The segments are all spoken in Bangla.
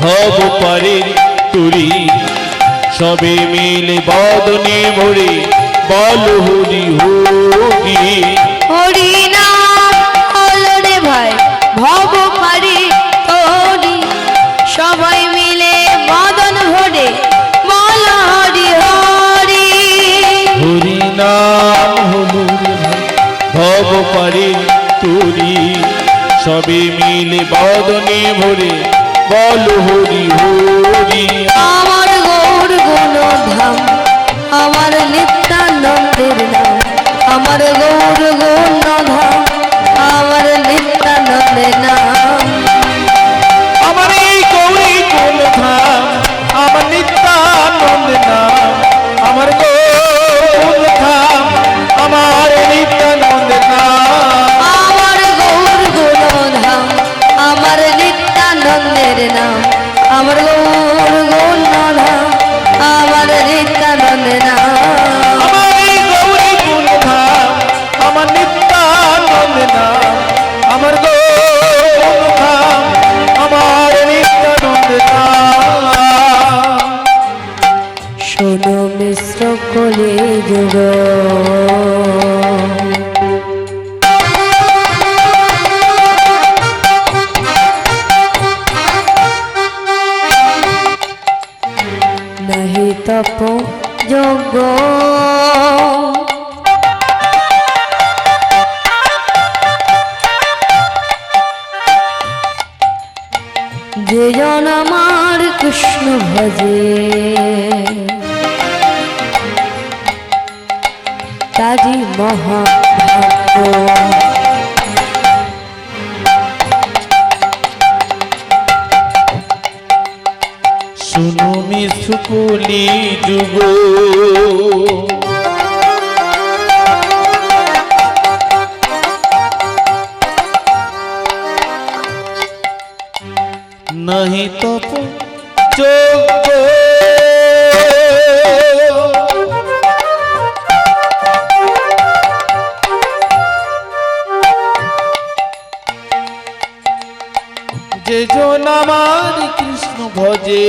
ভব পারের তুরি সবে মিলে বদনে ভরে বল হরি হরি। হরি নাম হলো রে ভাই ভব পারি তোরি সবাই মিলে বদন ভরে বল হরি হরি। হরি নাম হলো রে ভাই ভব পারের তুরি সবে মিলে বদনে ভরে বল হরি হরি। আমার গৌর গুণধাম আমার নিত্যানন্দের নাম আমার গৌর গুণধাম আমার নিত্যানন্দের নাম। আমার এই গৌরী গুণধাম আমার নিত্যানন্দ নাম আমার গুণধাম আমার নিত্যানন্দ নাম। আমার গৌর গুণধাম আমার নিত্যানন্দের নাম আমার গৌর গুণধাম আমার নিত্যানন্দের নাম। আমার এই গৌরী গুণধাম আমার নিত্যানন্দ নাম আমার গুণধাম আমার নিত্যানন্দ নাম। শোনো মিশ্র কোলে যুগ নাহি তপ যোগ যে জন আমার কৃষ্ণ ভজে তারি মহাভাগ্য। শুনো মিশুকুলি যুগ নাহি তপ যোগ্য যে জন আমার কৃষ্ণ ভজে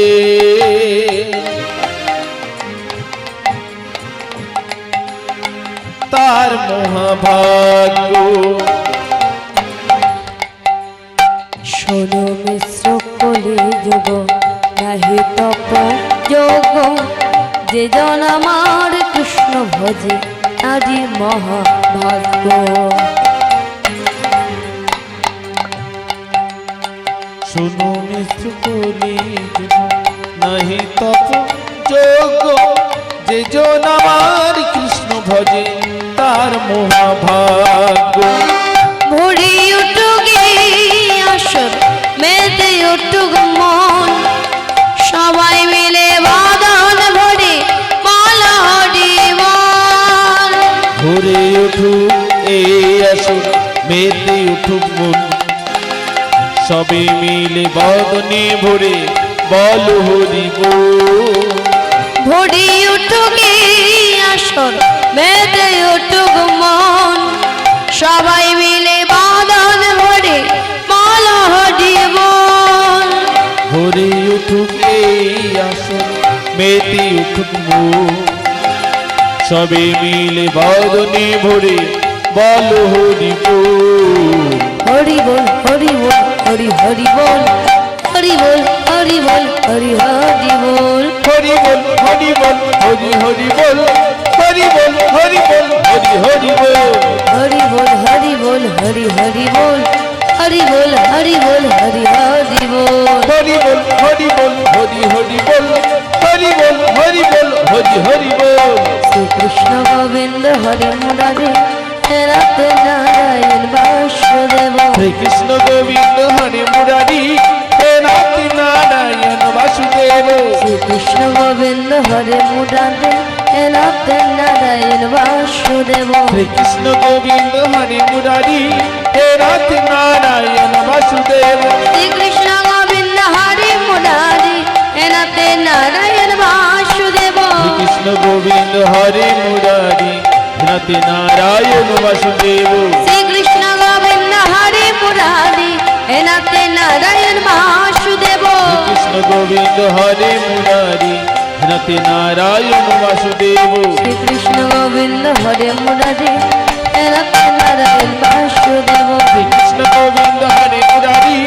তার মহাভাগ্য। শোনো মিশ্র কোলে যুগ নাহি তপ যোগ যে জন আমার কৃষ্ণ ভজে তারি মহাভাগ্য। শুনো মিশুকুলি যুগ নাহি তপ যোগ্য যে জন আমার কৃষ্ণ ভজে তার মহাভাগ্য। ভরি উঠুগে আসর মেতে উঠুক মন সবাই মিলে বাদন ভরে বল হরি বল। ভরে উঠুক এই আসর মেতে উঠুক মন সবে মিলে বদনে ভরে বল হরি বল। ভরি উঠুগে আসর মেতে উঠুক মন সবাই মিলে বাদন ভরে বল হরি বল। ভরে উঠুক এই আসর মেতে উঠুক মন সবে মিলে বদনে ভরে বল হরি বল। হরি বল হরি বল হরি হরি বল হরি বল হরি বল হরি হরি বল। হরি বল হরি বল হরি হরি বল হরি বল হরি বল হরি হরি বল। হরি বল হরি বল হরি হরি বল হরি বল হরি বল হরি হরি বল। হরি বল হরি বল হরি হরি বল হরি বল হরি বল হরি হরি বল। শ্রীকৃষ্ণ গোবিন্দ হরি মুরারে রাতে নারায়ণ বাসুদেব। শ্রীকৃষ্ণ গোবিন্দ হরি মুরারি হে নাতি নারায়ণ বাসুদেব। শ্রীকৃষ্ণ গোবিন্দ হরি মুরারে রাতে নারায়ণ বাসুদেব। শ্রীকৃষ্ণ গোবিন্দ হরি মুরারি হে নাতি নারায়ণ বাসুদেব। শ্রীকৃষ্ণ গোবিন্দ হরি মুরারি রাতে নারায়ণ বাসুদেব। শ্রীকৃষ্ণ গোবিন্দ হরি মুরারি নাতি নারায়ণ বাসুদেব। শ্রীকৃষ্ণ গোবিন্দ হরি মুরারি নাতে নারায়ণ বাসুদেব। শ্রীকৃষ্ণ গোবিন্দ হরে মুরারি নাথে নারায়ণ বাসুদেব শ্রী কৃষ্ণ গোবিন্দ হরে মুরারি রাধে নারায়ণ বাসুদেব কৃষ্ণ গোবিন্দ হরে মুরারি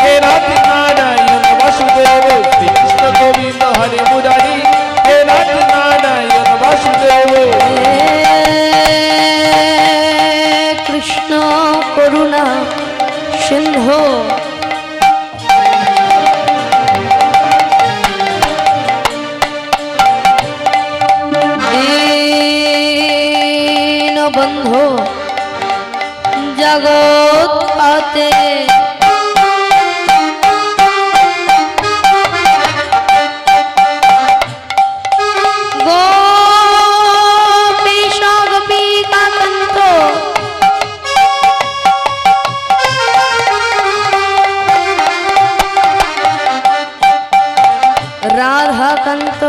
হে নাথে নারায়ণ বাসুদেব কৃষ্ণ গোবিন্দ হরে মুরারি হে নাথে নারায়ণ বাসুদেব কৃষ্ণ করুণা সিন্ধু বন্ধু জগৎ পাতে রাধা কান্ত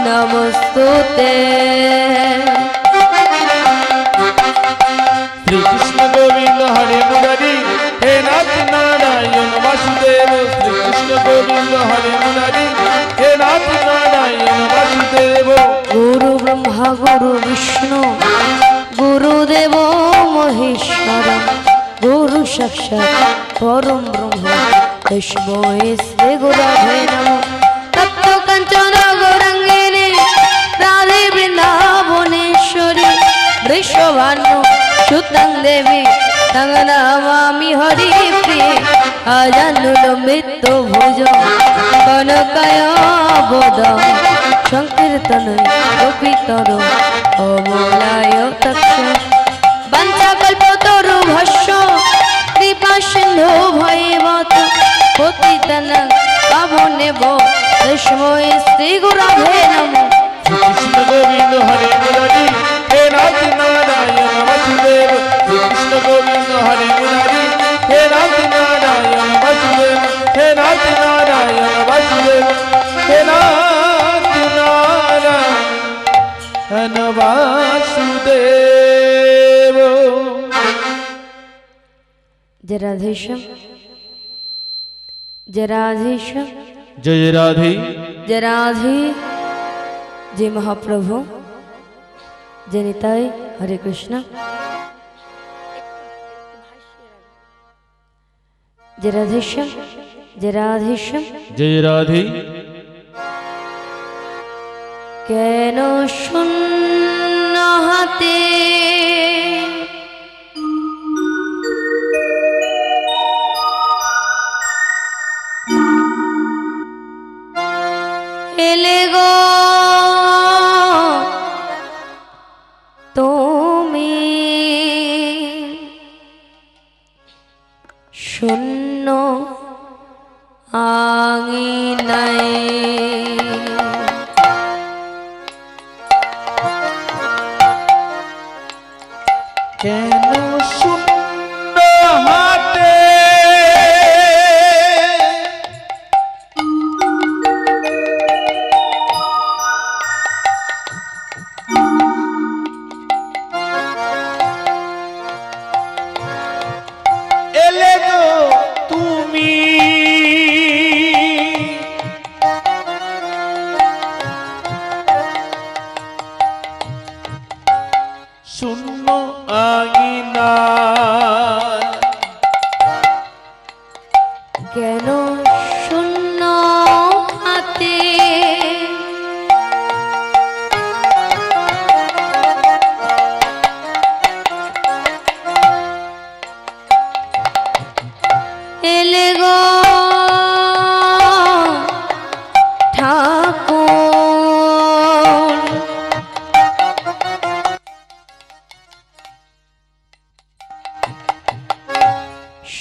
নমস্তুতে শ্রীকৃষ্ণ গোবিন্দ হরে মুরারি হে নাথ নারায়ণ বাসুদেব শ্রীকৃষ্ণ গোবিন্দ হরে মুরারি হে নাথ নারায়ণ বাসুদেব গুরু ব্রহ্মা গুরু বিষ্ণু গুরুদেব মহেশ্বর গুরু সাক্ষাৎ পরম ব্রহ্ম তস্मै শ্রী গুরবে নমঃ তপ্ত কাঞ্চন গৌরাঙ্গিনী রাধে বৃন্দাবনেশ্বরী বৃষভানু সুতং দেবী তং নমামি হরি প্রিয়ে আজানুলম্বিত ভুজ কনকায়বদ সংকীর্তন গোপীতর অমলায় তক্ষ বঞ্চকল্পতরু ভস্য কৃপা সিন্ধু ভৈবত পতিতানাং পাবনেব তস্मै শ্রী গুরবে নমঃ শ্রীকৃষ্ণ গোবিন্দ হরে মুরারি হে নাথ নারায়ণ বাসুদেব শ্রীকৃষ্ণ গোবিন্দ হরে মুরারি হে নাথ নারায়ণ বাসুদেব হে নাথ নারায়ণ বাসুদেব হে নাথ নারায়ণ বাসুদেব जय राधेश्याम जय राधेश्याम जय राधे जय राधे जय महाप्रभु जय निताय हरे कृष्ण जय राधेश्याम जय राधेश्याम जय राधे কেন শূন্য হাতে এলে গো তুমি শূন্য আঙিনায় কেন শূন্য হাতে এলে গো তুমি শূন্য আঙিনা কেন শূন্য হাতে এলে গো ঠাকুর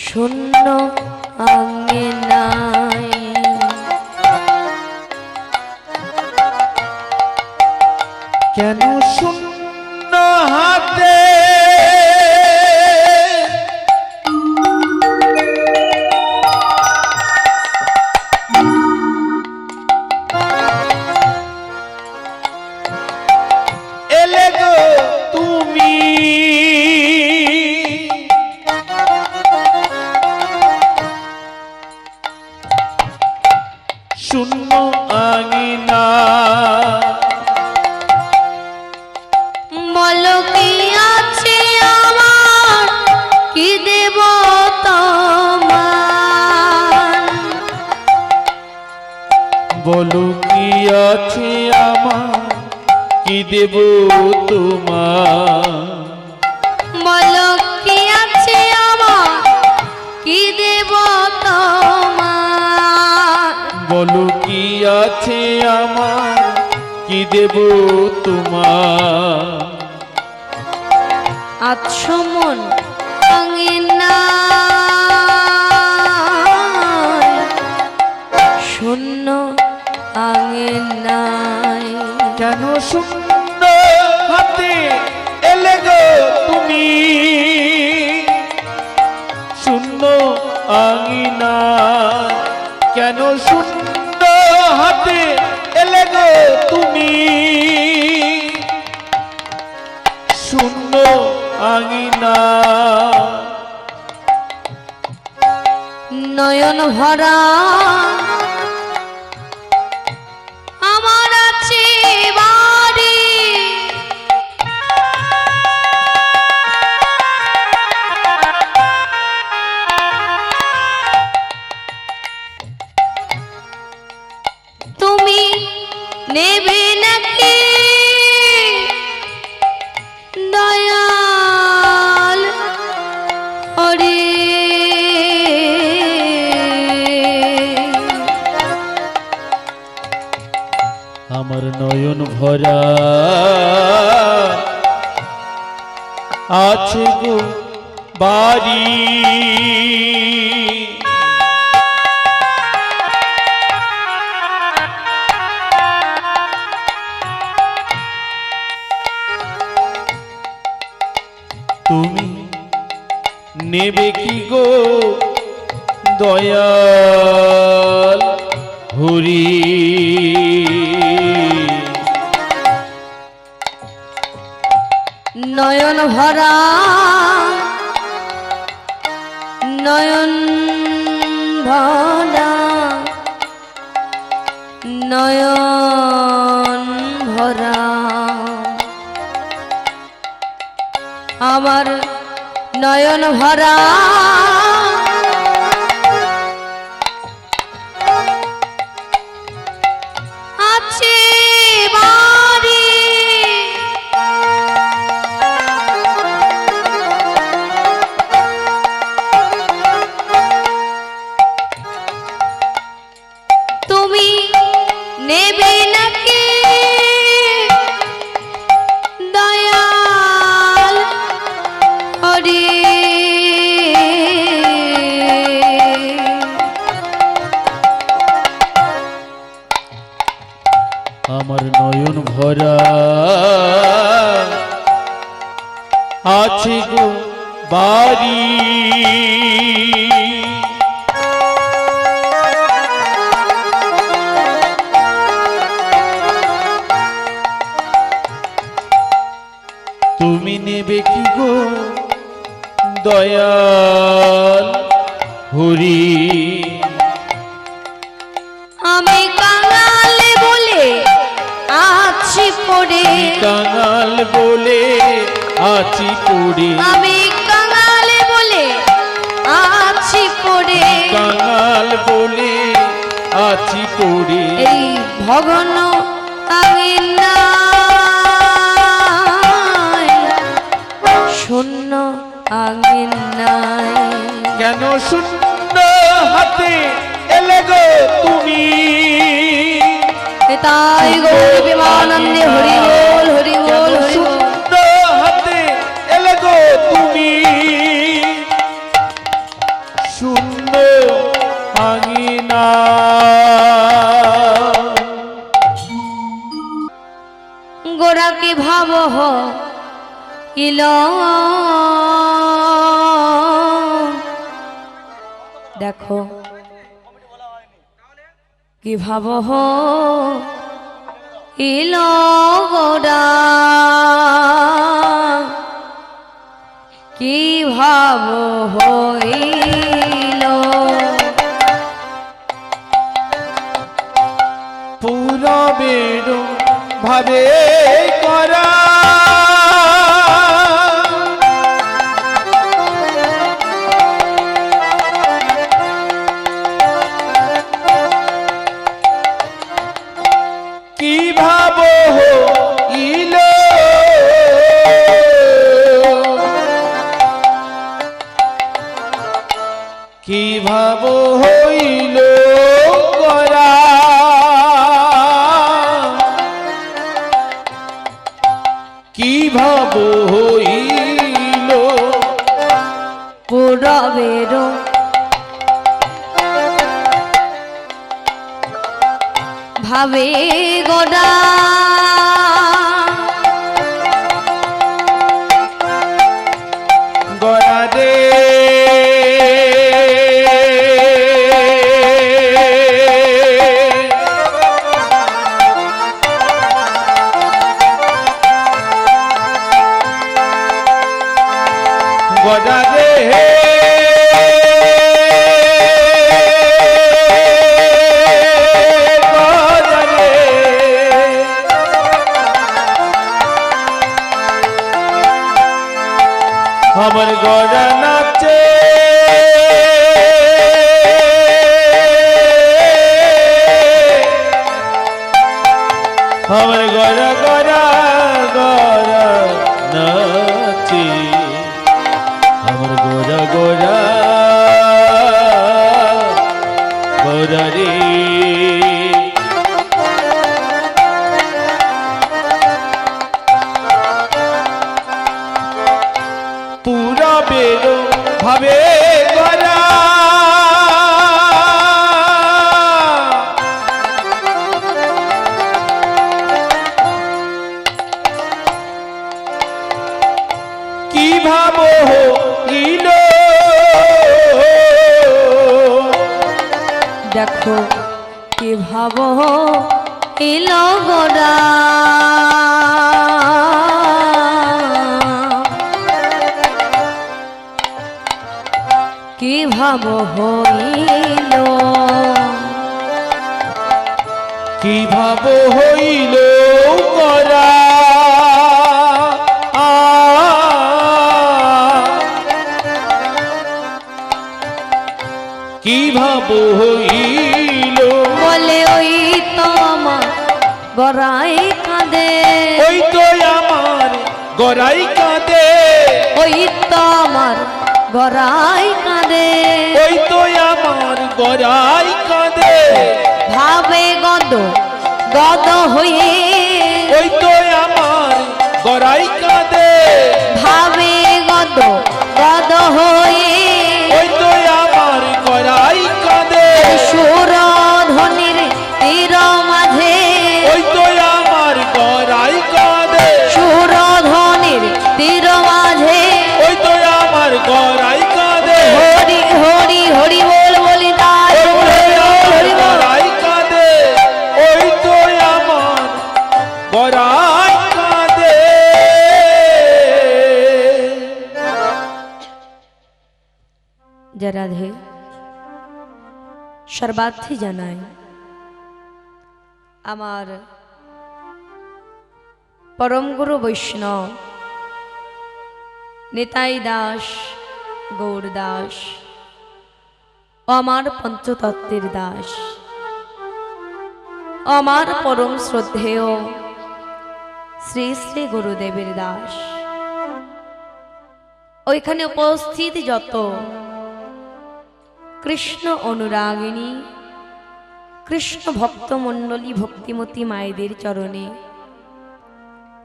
শূন্য আঙিনায় কেন শূন্য হাতে এলে গো তুমি শূন্য আঙিনা বলো কি আছে আমার কি দেব তোমার বলো কি আছে আমার কি দেব তোমার বলো কি আছে আমার কি দেব তোমার বলো কি আছে আমার কি দেব তোমার আছো মন আঙিনা শূন্য আঙিনায় কেন শূন্য হাতে এলে গো তুমি শূন্য আঙিনা কেন শূন্য হাতে এলে গো তুমি শূন্য আঙিনা নয়ন ভরা আমার আছে বাড়ি তুমি নেবে নাকি দয়াল হরি আমার নয়ন ভরা আছে গো বাড়ি তুমি নেবে কি গো দয়াল হরি নয়ন ভরা নয়ন ভরা নয়ন ভরা আমার নয়ন ভরা আছে বাড়ি তুমি নেবে নাকি দয়াল হরি আমার নয়ন ভরা আছে গো বাড়ি তুমি নেবে কি গো দয়াল হরি আমি কাঙাল বলে আছি পড়ে কাঙাল বলে আছি পড়ে আমি কাঙাল বলে আছি পড়ে কাঙাল বলে আছি পড়ে এই ভগন আঙিনা শূন্য আঙিনায় কেন শূন্য হাতে এলে গো তুমি তাই গৌর বিমানন্দে হরি বল হরি বল হরি বল শূন্য হাতে এলে গো তুমি শূন্য আঙিনা গোরা কি ভাব ইল দেখো কি ভাব ইল গোরা কি ভাব হইল ভাবে করা কি ভাব হইল কি ভাব হইল করা কি ভাব হইল পুরবের ভাবে গড়া গড়া রে গড়া রে আমার গড়া নাচে আমার গড়া গড়া গড়া নাচে আমার গড়া গড়া গড়া রে পুরা বেরো ভাবে করা কি ভাব হইল দেখো কি ভাব এল গড়া কি ভাব হইল কি ভাব হইল করা কি ভাব হইল বলে ওই তো আমার গড়াই কাঁদে ওই তো আমার গড়াই কাঁদে ওই তো আমার গড়াই কাঁদে ওই তো আমার গড়াই কাঁদে ভাবে গদ গদ হয়ে ওই তো আমার গড়াই কাঁদে ভাবে গদ গদ হয়ে ওই তো আমার গড়াই কাঁদে সুর ধ্বনির তীর মাঝে ওই তো আমার গড়াই কাঁদে সুর ধ্বনির তীর মাঝে ওই তো আমার গড়াই কাঁদে হরি হরি হরি বল বলি তাই ওই তো আমার হরি বল গড়াই কাঁদে ওই তো আমার গড়াই কাঁদে জয় রাধে সর্বার্থে জানাই আমার পরম গুরু বৈষ্ণব নিতাই দাস গৌর দাস ও আমার পঞ্চতত্ত্বের দাস আমার পরম শ্রদ্ধেয় শ্রী শ্রী গুরুদেবের দাস ওইখানে উপস্থিত যত কৃষ্ণ অনুরাগিনী কৃষ্ণ ভক্তমণ্ডলী ভক্তিমতী মায়েদের চরণে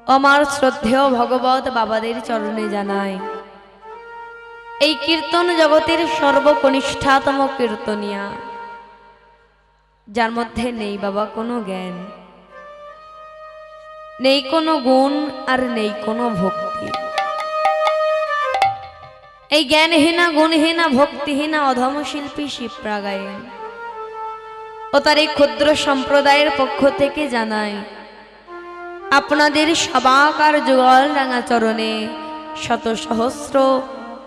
আমার শ্রদ্ধেয় ভগবত বাবাদের চরণে জানাই এই কীর্তন জগতের সর্বকনিষ্ঠাতম কীর্তনিয়া যার মধ্যে নেই বাবা কোনো জ্ঞান নেই কোনো গুণ আর নেই কোনো ভক্তি এই জ্ঞানহীনা গুণহীনা ভক্তিহীনা অধম শিল্পী শিপ্রা গায়েন ও তার এই ক্ষুদ্র সম্প্রদায়ের পক্ষ থেকে জানাই আপনাদের সবাকার যুগল রাঙা চরণে শত সহস্র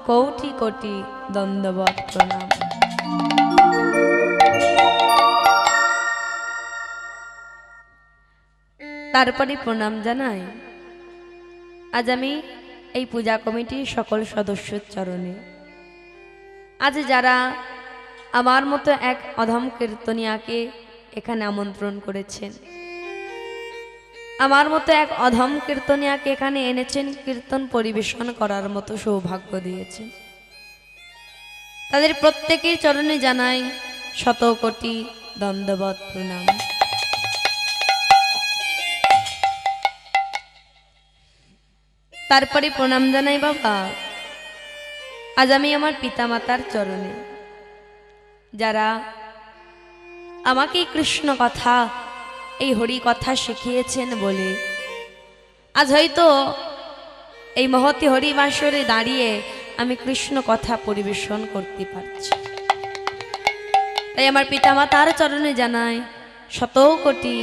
কোটি কোটি দণ্ডবত প্রণাম। তারপরে প্রণাম জানাই আজ আমি এই পূজা কমিটির সকল সদস্যর চরণে। আজ যারা আমার মতো এক অধম কীর্তনিয়াকে এখানে আমন্ত্রণ করেছেন, আমার মতো এক অধম কীর্তনিয়াকে এখানে এনেছেন, কীর্তন পরিবেশন করার মতো সৌভাগ্য দিয়েছেন, তাদের প্রত্যেকের চরণে জানাই শত কোটি দণ্ডবত প্রণাম। তারপরে প্রণাম জানাই বাবা আজ আমি আমার পিতামাতার চরণে, যারা আমাকে কৃষ্ণ কথা, এই হরি কথা শিখিয়েছেন বলে আজ হয়তো এই মহতি হরিবাসরে দাঁড়িয়ে আমি কৃষ্ণ কথা পরিবেশন করতে পারছি। তাই আমার পিতামাতার চরণে জানাই শত কোটি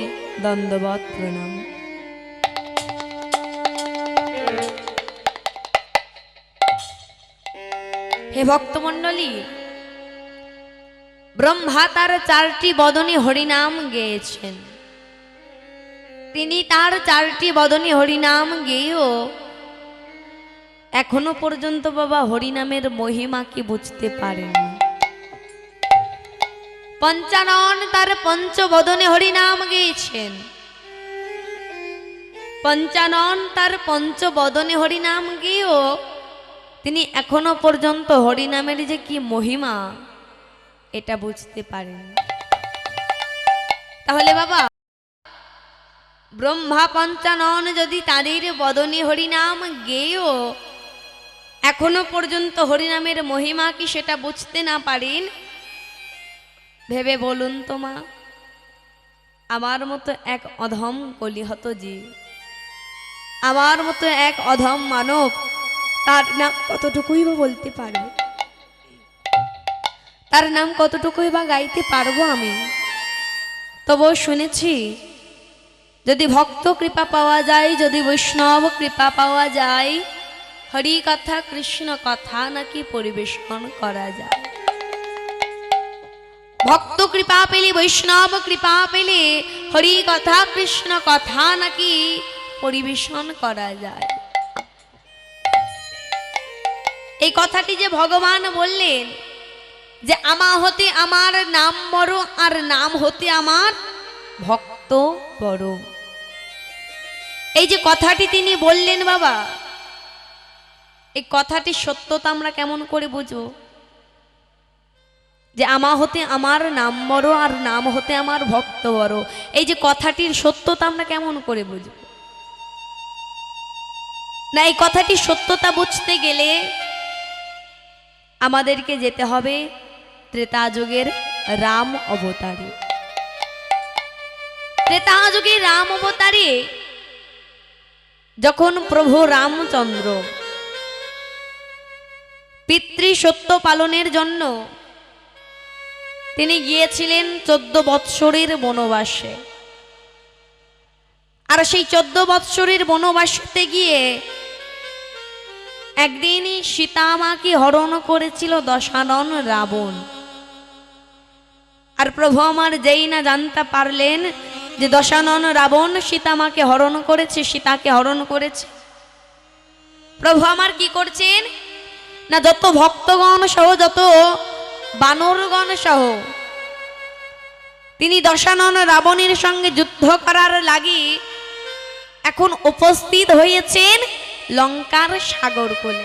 দণ্ডবত প্রণাম। হে ভক্তমণ্ডলী, ব্রহ্মা তার 4টি বদনে হরিনাম গেয়েছেন। তিনি তার 4টি বদনে হরিনাম গেয়েও এখনো পর্যন্ত বাবা হরিনামের মহিমা কি বুঝতে পারেনি। পঞ্চানন তার পঞ্চবদনে হরিনাম গেয়েছেন, পঞ্চানন তার পঞ্চবদনে হরিনাম গেয়েও তিনি এখনো পর্যন্ত হরিনামের যে কি মহিমা এটা বুঝতে পারেন। তাহলে বাবা ব্রহ্মা পঞ্চানন যদি তাদের বদনে হরিনাম গেয়েও এখনো পর্যন্ত হরিনামের মহিমা কি সেটা বুঝতে না পারেন, ভেবে বলুন তো মা, আমার মতো এক অধম কলিহত জীব, আমার মতো এক অধম মানব তার নাম কতটুকুই বা বলতে পারবে, তার নাম কতটুকুই বা গাইতে পারবো আমি। তবুও শুনেছি যদি ভক্ত কৃপা পাওয়া যায়, যদি বৈষ্ণব কৃপা পাওয়া যায়, হরি কথা কৃষ্ণ কথা নাকি পরিবেশন করা যায়। ভক্ত কৃপা পেলে, বৈষ্ণব কৃপা পেলে হরি কথা কৃষ্ণ কথা নাকি পরিবেশন করা যায়। এই কথাটি যে ভগবান বললেন যে আমা হতে আমার নাম বড় আর নাম হতে আমার ভক্ত বড়, এই যে কথাটি তিনি বললেন বাবা, এই কথাটির সত্যতা আমরা কেমন করে বুঝবো? যে আমা হতে আমার নাম বড় আর নাম হতে আমার ভক্ত বড়, এই যে কথাটির সত্যতা আমরা কেমন করে বুঝবো? না, এই কথাটির সত্যতা বুঝতে গেলে আমাদেরকে যেতে হবে ত্রেতা যুগের রাম অবতারে। ত্রেতা যুগের রাম অবতারে যখন প্রভু রামচন্দ্র পিতৃ সত্য পালনের জন্য তিনি গিয়েছিলেন 14 বৎসরের বনবাসে। আর সেই 14 বৎসরের বনবাসে গিয়ে একদিনই সীতামাকে হরণ করেছিল দশানন রাবণ। আর প্রভু আমার যেই না জানতে পারলেন যে দশানন রাবণ সীতামাকে হরণ করেছে, সীতাকে হরণ করেছে, প্রভু আমার কি করছেন না যত ভক্তগণ সহ, যত বানরগণ সহ তিনি দশানন রাবণের সঙ্গে যুদ্ধ করার লাগি এখন উপস্থিত হয়েছেন লঙ্কার সাগর কূলে।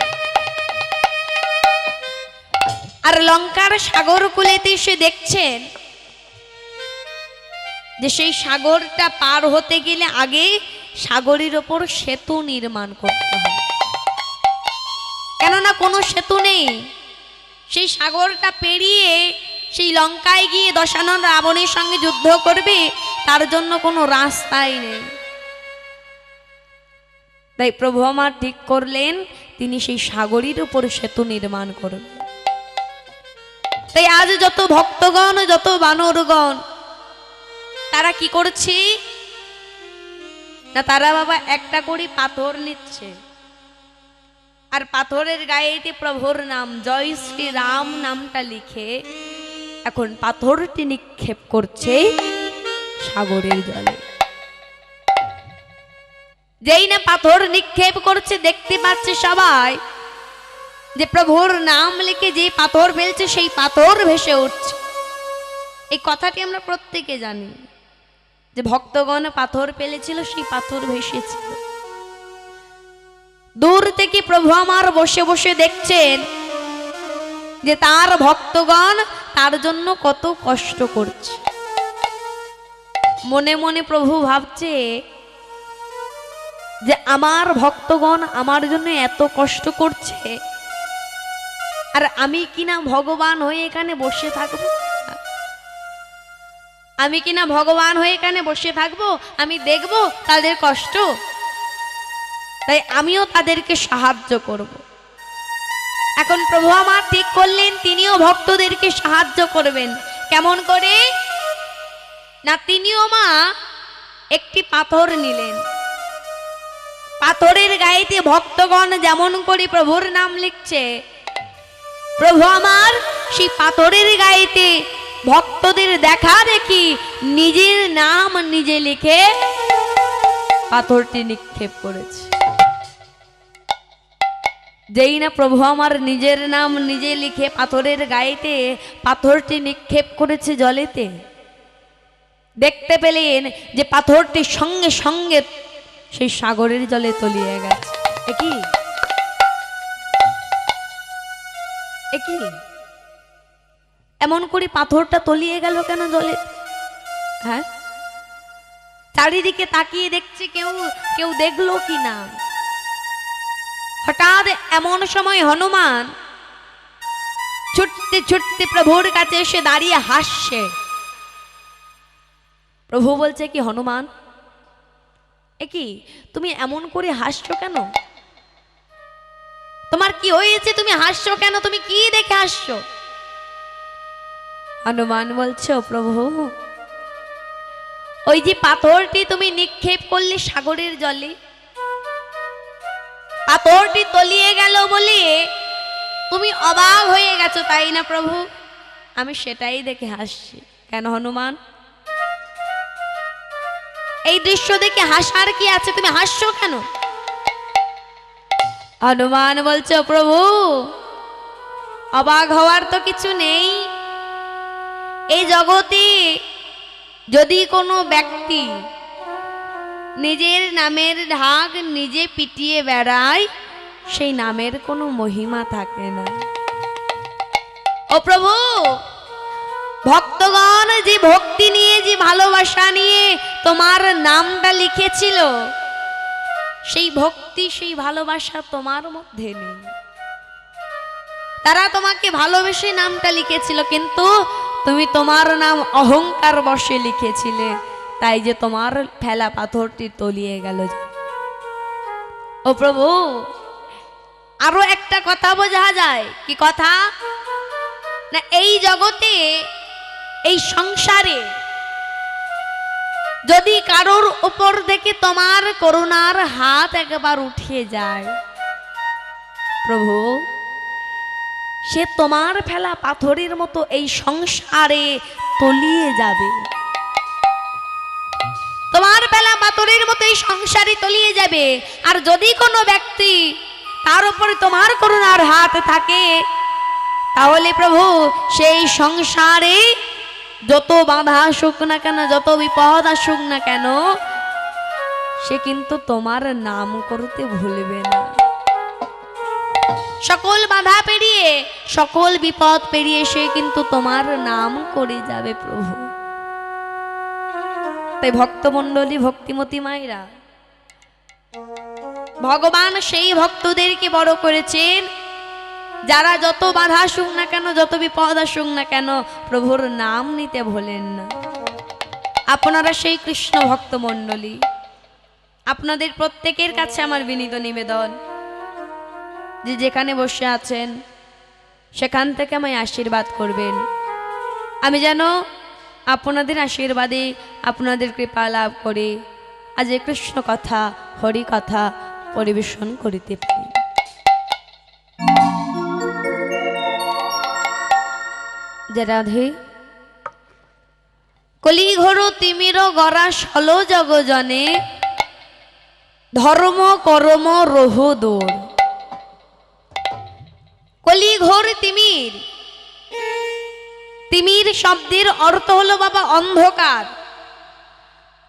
আর লঙ্কার সাগর কূলেতে সে দেখছেন যে সেই সাগরটা পার হতে গেলে আগে সাগরের ওপর সেতু নির্মাণ করতে হবে, কেননা কোনো সেতু নেই। সেই সাগরটা পেরিয়ে সেই লঙ্কায় গিয়ে দশানন রাবণের সঙ্গে যুদ্ধ করবে, তার জন্য কোনো রাস্তাই নেই। তাই প্রভু আমার ঠিক করলেন তিনি সেই সাগরের উপর সেতু নির্মাণ করবেন। তাই আজ যত ভক্তগণ, যত বানরগণ তারা কি করছে না, তারা বাবা একটা করে পাথর নিচ্ছে, আর পাথরের গায়েতে প্রভুর নাম জয় শ্রী রাম নামটা লিখে এখন পাথরটি নিক্ষেপ করছে সাগরের জলে। যেই না পাথর নিক্ষেপ করছে, দেখতে পাচ্ছে সবাই যে প্রভুর নাম লিখে যে পাথর ফেলছে সেই পাথর ভেসে উঠছে। এই কথাটি আমরা প্রত্যেকে জানি যে ভক্তগণ পাথর ফেলেছিল, সেই পাথর ভেসেছিল। দূর থেকে প্রভু আমার বসে বসে দেখছেন যে তার ভক্তগণ তার জন্য কত কষ্ট করছে। মনে মনে প্রভু ভাবছে যে আমার ভক্তগণ আমার জন্য এত কষ্ট করছে, আর আমি কিনা ভগবান হয়ে এখানে বসে থাকবো? আমি কিনা ভগবান হয়ে এখানে বসে থাকবো? আমি দেখবো তাদের কষ্ট, তাই আমিও তাদেরকে সাহায্য করব। এখন প্রভু আমার ঠিক করলেন তিনিও ভক্তদেরকে সাহায্য করবেন। কেমন করে না, তিনিও মা একটি পাথর নিলেন, পাথরের গায়েতে ভক্তগণ যেমন করে প্রভুর নাম লিখছে, প্রভু আমার সেই পাথরের গায়েতে ভক্তদের দেখা দেখি নিজের নাম নিজে লিখে পাথরটি নিক্ষেপ করেছে। যেই না প্রভু আমার নিজের নাম নিজে লিখে পাথরের গায়েতে পাথরটি নিক্ষেপ করেছে জলেতে, দেখতে পেলেন যে পাথরটি সঙ্গে সঙ্গে সেই সাগরের জলে তলিয়ে গেছে। একই এমন করে পাথরটা তলিয়ে গেল কেন জলে? হ্যাঁ, চারিদিকে তাকিয়ে দেখছে কেউ কেউ দেখলো কি না। হঠাৎ এমন সময় হনুমান ছুটতে ছুটতে প্রভুর কাছে এসে দাঁড়িয়ে হাসছে। প্রভু বলছে কি, হনুমান কি তুমি এমন করে হাসছো কেন? তোমার কি হয়েছে? তুমি হাসছো কেন? তুমি কি দেখে হাসছো? হনুমান বলছে, প্রভু ওই যে পাথরটি তুমি নিক্ষেপ করলে সাগরের জলে, পাথরটি তলিয়ে গেল বলে তুমি অবাক হয়ে গেছো, তাই না প্রভু? আমি সেটাই দেখে হাসছি। কেন হনুমান, এই দৃশ্য দেখে হাসার কি আছে? তুমি হাসছো কেন? হনুমান বলছো, প্রভু অবাক হওয়ার তো কিছু নেই। এই জগতে যদি কোনো ব্যক্তি নিজের নামের ঢাক নিজে পিটিয়ে বেড়ায়, সেই নামের কোনো মহিমা থাকে না। ও প্রভু, ভক্তগণ যে ভক্তি নিয়ে, যে ভালোবাসা নিয়ে তোমার নামটা লিখেছিল, সেই ভক্তি সেই ভালোবাসা তোমার মধ্যে নেই। তারা তোমাকে ভালোবেসে নামটা লিখেছিল, কিন্তু তুমি তোমার নাম অহংকার বশে লিখেছিলে, তাই যে তোমার ফেলা পাথরটি তলিয়ে গেল। ও প্রভু, আরো একটা কথা বোঝা যায়। কি কথা না, এই জগতে এই সংসারে যদি কারোর উপর থেকে তোমার করুণার হাত একবার উঠে যায়, প্রভু সে তোমার ফেলা পাথরের মতো এই সংসারে তলিয়ে যাবে। তোমার ফেলা পাথরের মতো এই সংসারে তলিয়ে যাবে। আর যদি কোনো ব্যক্তি তার উপরে তোমার করুণার হাত থাকে, তাহলে প্রভু সেই সংসারে যত বাধা আসুক না কেন, যত বিপদ আসুক না কেন, সে কিন্তু তোমার নাম করতে ভুলবে না। সকল বাধা পেরিয়ে, সকল বিপদ পেরিয়ে সে কিন্তু তোমার নাম করে যাবে প্রভু। তাই ভক্তমণ্ডলী, ভক্তিমতী মায়েরা, ভগবান সেই ভক্তদেরকে বড় করেছেন যারা যত বাধা আসুক না কেন, যত বিপদ আসুক না কেন, প্রভুর নাম নিতে ভোলেন না। আপনারা সেই কৃষ্ণ ভক্তমণ্ডলী, আপনাদের প্রত্যেকের কাছে আমার বিনীত নিবেদন যে যেখানে বসে আছেন সেখান থেকে আমায় আশীর্বাদ করবেন। আমি যেন আপনাদের আশীর্বাদে, আপনাদের কৃপা লাভ করে আজ কৃষ্ণ কথা, হরি কথা পরিবেশন করিতে পারি। যে রাধে কলি ঘোর তিমির গড়া সল জগজনে, ধর্ম কর্ম রহ দৌড়। কলি ঘোর তিমির। তিমির শব্দের অর্থ হলো বাবা অন্ধকার,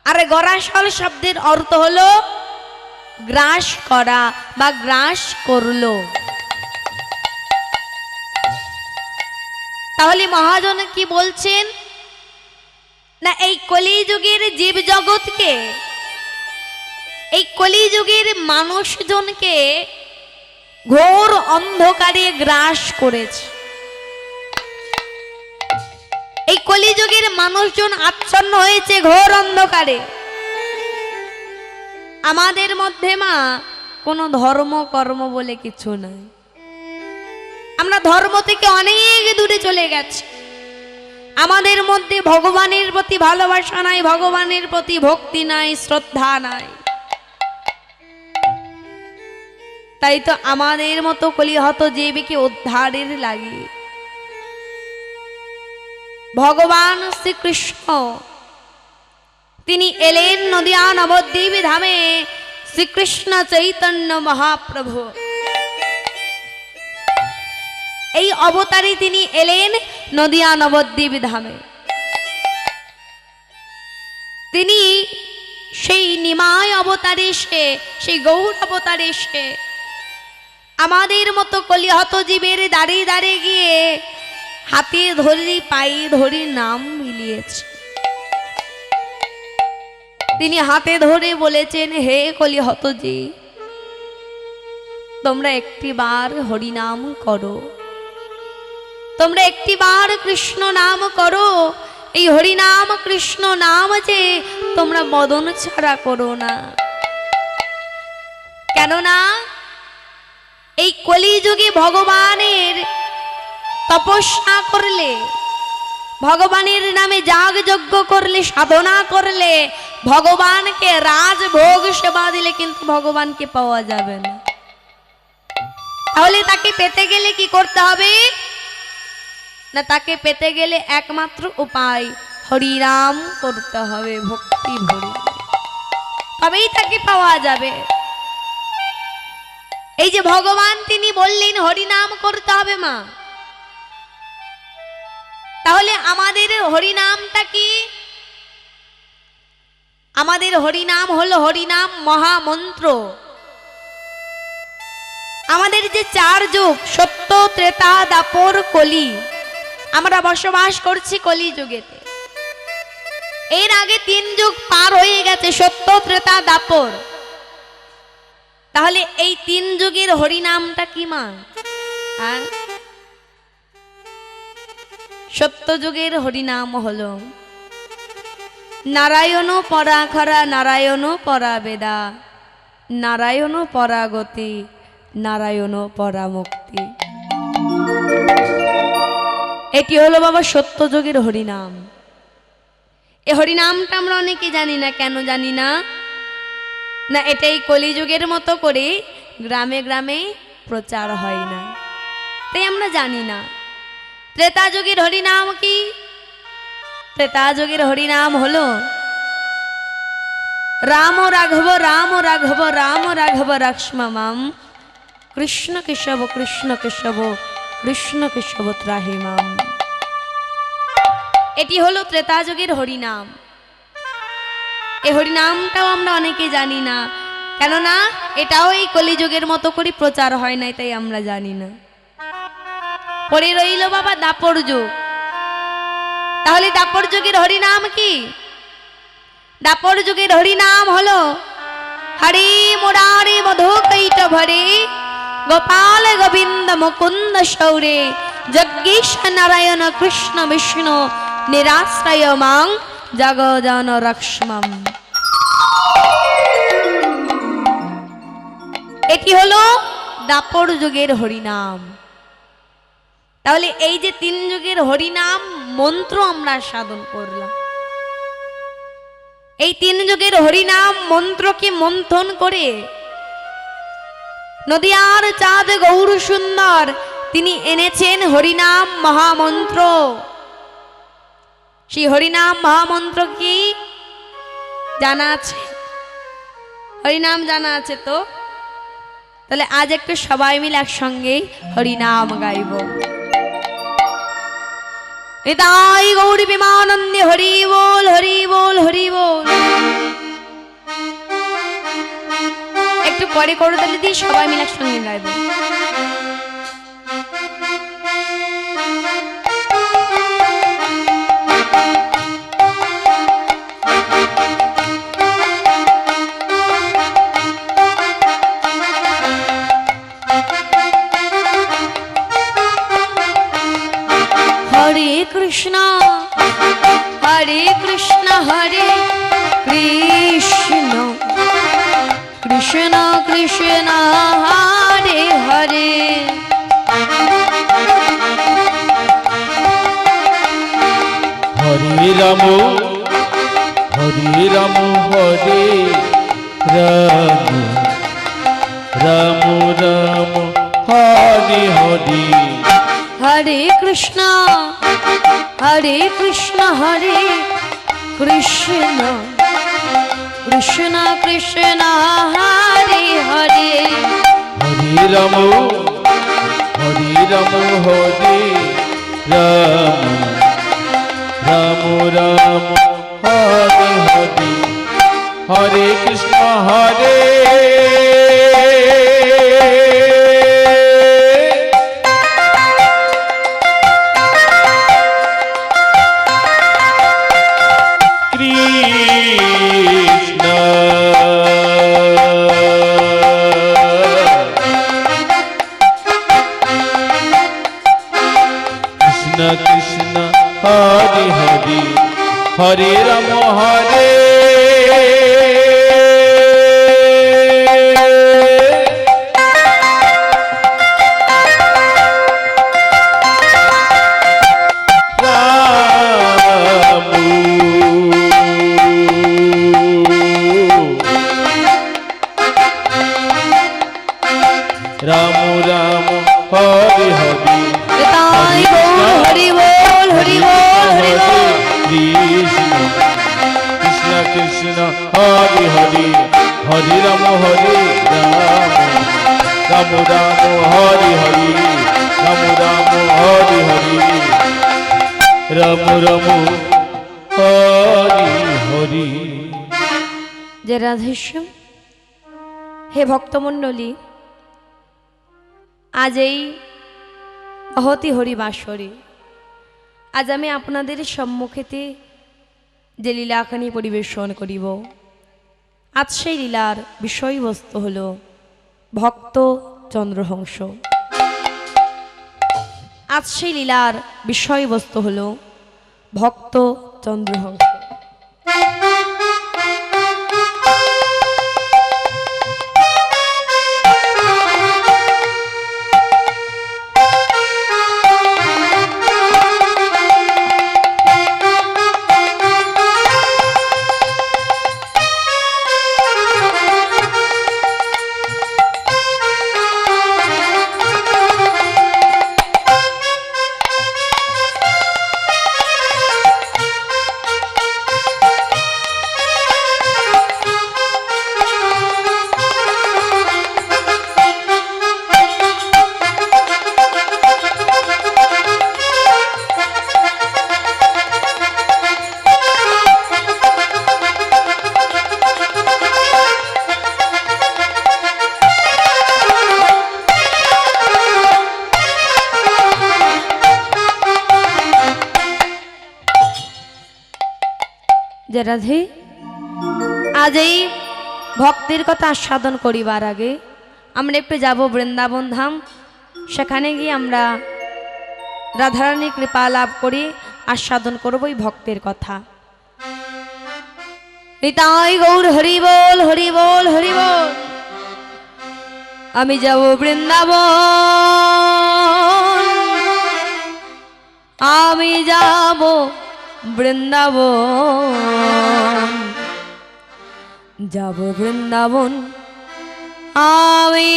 আর গরাসল শব্দের অর্থ হলো গ্রাস করা বা গ্রাস করলো। তাহলে মহাজন কি বলছেন না, এই কলিযুগের জীব জগৎকে, এই কলিযুগের মানুষজনকে ঘোর অন্ধকারে গ্রাস করেছে। এই কলিযুগের মানুষজন আচ্ছন্ন হয়েছে ঘোর অন্ধকারে। আমাদের মধ্যে মা কোনো ধর্ম কর্ম বলে কিছু নাই। আমরা ধর্ম থেকে অনেক দূরে চলে গেছি। আমাদের মধ্যে ভগবানের প্রতি ভালোবাসা নাই, ভগবানের প্রতি ভক্তি নাই, শ্রদ্ধা নাই। তাই তো আমাদের মতো কলিহত জীবকে উদ্ধারের লাগে ভগবান শ্রীকৃষ্ণ তিনি এলেন নদিয়া নবদ্বীপ ধামে। শ্রীকৃষ্ণ চৈতন্য মহাপ্রভু এই অবতারে তিনি এলেন নদিয়া নবদ্বীপ ধামে। তিনি সেই নিমায় অবতারে এসে, সেই গৌর অবতারে এসে আমাদের মতো কলিহত জীবের দাঁড়িয়ে দাঁড়িয়ে গিয়ে হাতে ধরে পায়ে ধরে নাম মিলিয়েছে। তিনি হাতে ধরে বলেছেন, হে কলিহত জীব, তোমরা একটিবার হরিনাম করো, তোমরা একটিবার কৃষ্ণ নাম করো। এই হরিনাম কৃষ্ণ নাম যে তোমরা মদন ছাড়া করো না। কেননা এই কলিযুগে ভগবানের তপস্যা করলে, ভগবানের নামে যাগ যজ্ঞ করলে, সাধনা করলে, ভগবানকে রাজভোগ সেবা দিলে কিন্তু ভগবানকে পাওয়া যাবে না। তাহলে তাকে পেতে গেলে কি করতে হবে না, তাকে পেতে গেলে একমাত্র উপায় হরিনাম করতে হবে, ভক্তি ভরে, তবেই তাকে পাওয়া যাবে। এই যে ভগবান তিনি বললেন হরিনাম করতে হবে মা, তাহলে আমাদের হরিনামটা কি? আমাদের হরিনাম হলো হরিনাম মহামন্ত্র। আমাদের যে চার যুগ সত্য, ত্রেতা, দাপর, কলি, আমরা বসবাস করছি কলি যুগেতে। এর আগে 3 যুগ পার হয়ে গেছে, সত্য, ত্রেতা, দাপর। তাহলে এই 3 যুগের হরিনামটা কি মা? সত্য যুগের হরিনাম হলো নারায়ণ পরাখরা, নারায়ণ পরাবেদা, নারায়ণ পরাগতি, নারায়ণ পরামুক্তি। এটি হলো বাবা সত্য যুগের হরিনাম। এই হরিনামটা আমরা অনেকে জানি না। কেন জানি না? না এটাই কলিযুগের মতো করে গ্রামে গ্রামে প্রচার হয় না, তাই আমরা জানি না। ত্রেতা যুগের হরিনাম কি? ত্রেতা যুগের হরিনাম হলো রাম রাঘব, রাম রাঘব, রাম রাঘব রাক্ষ্মমাম, কৃষ্ণ কেশব, কৃষ্ণ কেশব, কৃষ্ণ কেশব ত্রাহিমাম। এটি হলো ত্রেতা যুগের হরিনাম। এই হরিনামটাও আমরা অনেকে জানি না, কেননা এটাও এই কলিযুগের মতো করে প্রচার হয় নাই, তাই আমরা জানি না। পরে রইল বাবা দাপর যুগ। তাহলে দাপর যুগের হরিনাম কি? দাপর যুগের হরিনাম হলো হরি মুরারি মধু কৈট ভরে, গোপাল গোবিন্দ মুকুন্দ শৌরে, জগদীশ নারায়ণ কৃষ্ণ বিষ্ণু, নিরাশ্রয় মাং জগজন রক্ষ্মম। এটি হলো দাপর যুগের হরিনাম। তাহলে এই যে 3 যুগের হরিনাম মন্ত্র আমরা সাধন করলাম, এই 3 যুগের হরিনাম মন্ত্রকে মন্থন করে নদিয়ার চাঁদ গৌর সুন্দর তিনি এনেছেন হরিনাম মহামন্ত্র। সেই হরিনাম মহামন্ত্র কি জানা আছে? হরিনাম জানা আছে তো? তাহলে আজ একটু সবাই মিলে একসঙ্গে হরিনাম গাইব। নিতাই গৌর বিমানন্দে হরি বল হরি বল হরি বল। একটু পরে করতালি দিয়ে সবাই মিলে একসঙ্গে গাইব। হরে কৃষ্ণ হরে কৃষ্ণ হরে কৃষ্ণ কৃষ্ণ কৃষ্ণ হরে হরে। হরে রাম হরে রাম হরে রাম রাম রাম হরে হরে। হরে কৃষ্ণ হরে কৃষ্ণ হরে কৃষ্ণ কৃষ্ণ কৃষ্ণ হরে হরে। হরে রাম হরে রাম হরে রাম রাম রাম হরে হরে। হরে কৃষ্ণ হরে কৃষ্ণ হরে হরে। হরে রাম হরে রাম রাম হরে হরে। নিতাই গৌর হরি বল হরি বল হরি বল। কৃষ্ণ কৃষ্ণ কৃষ্ণ হরে হরে। হরে রাম হরে রাম রাম রাম হরে হরে। রাম রাম হরে হরে। রাম রাম হরে হরে। যে রাধেশ্যাম, হে ভক্তমণ্ডলী, আজ এই অহতি হরিবাসরে আজ আমি আপনাদের সম্মুখেতে যে লীলাখানি পরিবেশন করিব, আজ সেই লীলার বিষয়বস্তু হল ভক্ত চন্দ্রহংস। আজ সেই লীলার বিষয়বস্তু হল ভক্ত চন্দ্রহংস। যে রাধে, আজ এই ভক্তির কথা আস্বাদন করিবার আগে আমরা একটু যাব বৃন্দাবন ধাম। সেখানে গিয়ে আমরা রাধারানীর কৃপা লাভ করি, আস্বাদন করব এই ভক্তের কথা। নিতাই গৌর হরি বল হরি বল হরি বল। আমি যাব বৃন্দাবন, আমি যাব বৃন্দাবন, যাব বৃন্দাবন, আমি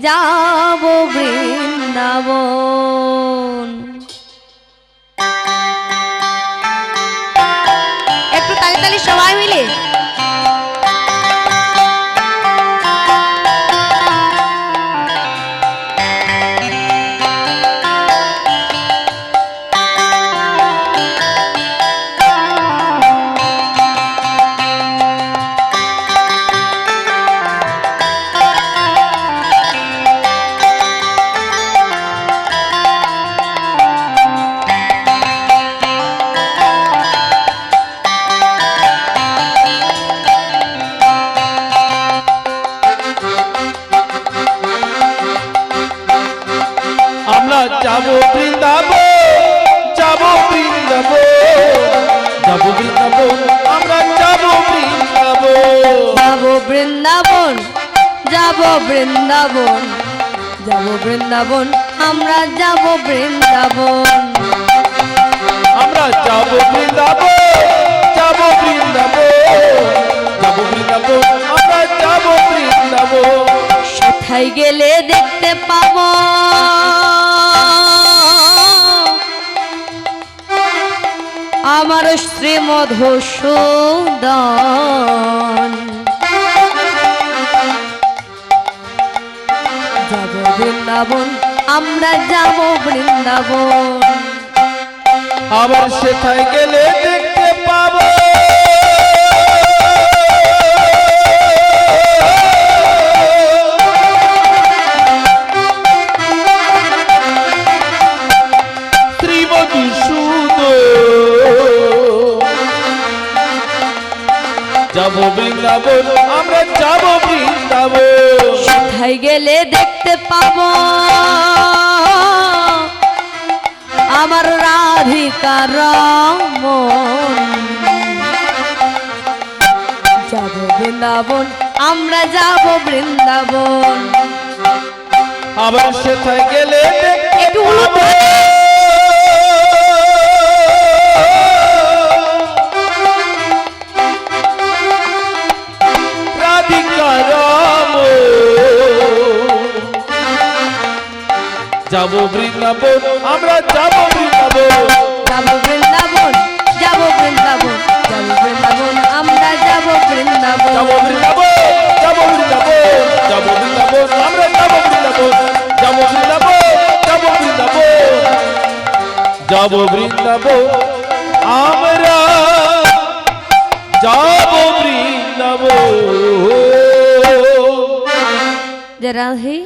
যাব বৃন্দাবন। একটু তালি তালি সবাই মিলে। যাব বৃন্দাবন, যাব বৃন্দাবন, যাব বৃন্দাবন, আমরা যাব বৃন্দাবন। যাব বৃন্দাবন, যাব বৃন্দাবন, যাব বৃন্দাবন, আমরা যাব বৃন্দাবন। আমরা যাব বৃন্দাবন, যাব বৃন্দাবন, যাব বৃন্দাবন, আমরা যাব বৃন্দাবন। সেথায় গেলে দেখতে পাবো আমার শ্রী মধুসূদন। যাব বৃন্দাবন, আমরা যাব বৃন্দাবন। আবার সেথায় গেলে দেখতে পাবো শ্রী মধুসূদন। যাব বৃন্দাবন, আমরা যাব বৃন্দাবন। সেথায় গেলে দেখতে পাবো আমার রাধিকা রমন। যাব বৃন্দাবন, আমরা যাব বৃন্দাবন। আবার সেথায় গেলে দেখতে একটু হলো তো। রাধিকা রমন। যাব বৃন্দাবন, আমরা যাব বৃন্দাবন। যাব বৃন্দাবন, যাব বৃন্দাবন, যাব বৃন্দাবন, আমরা যাব বৃন্দাবন। যাব বৃন্দাবন, যাব বৃন্দাবন, যাব বৃন্দাবন, আমরা যাব বৃন্দাবন। যাব বৃন্দাবন, যাব বৃন্দাবন, যাব বৃন্দাবন, আমরা যাব বৃন্দাবন। যে রাধে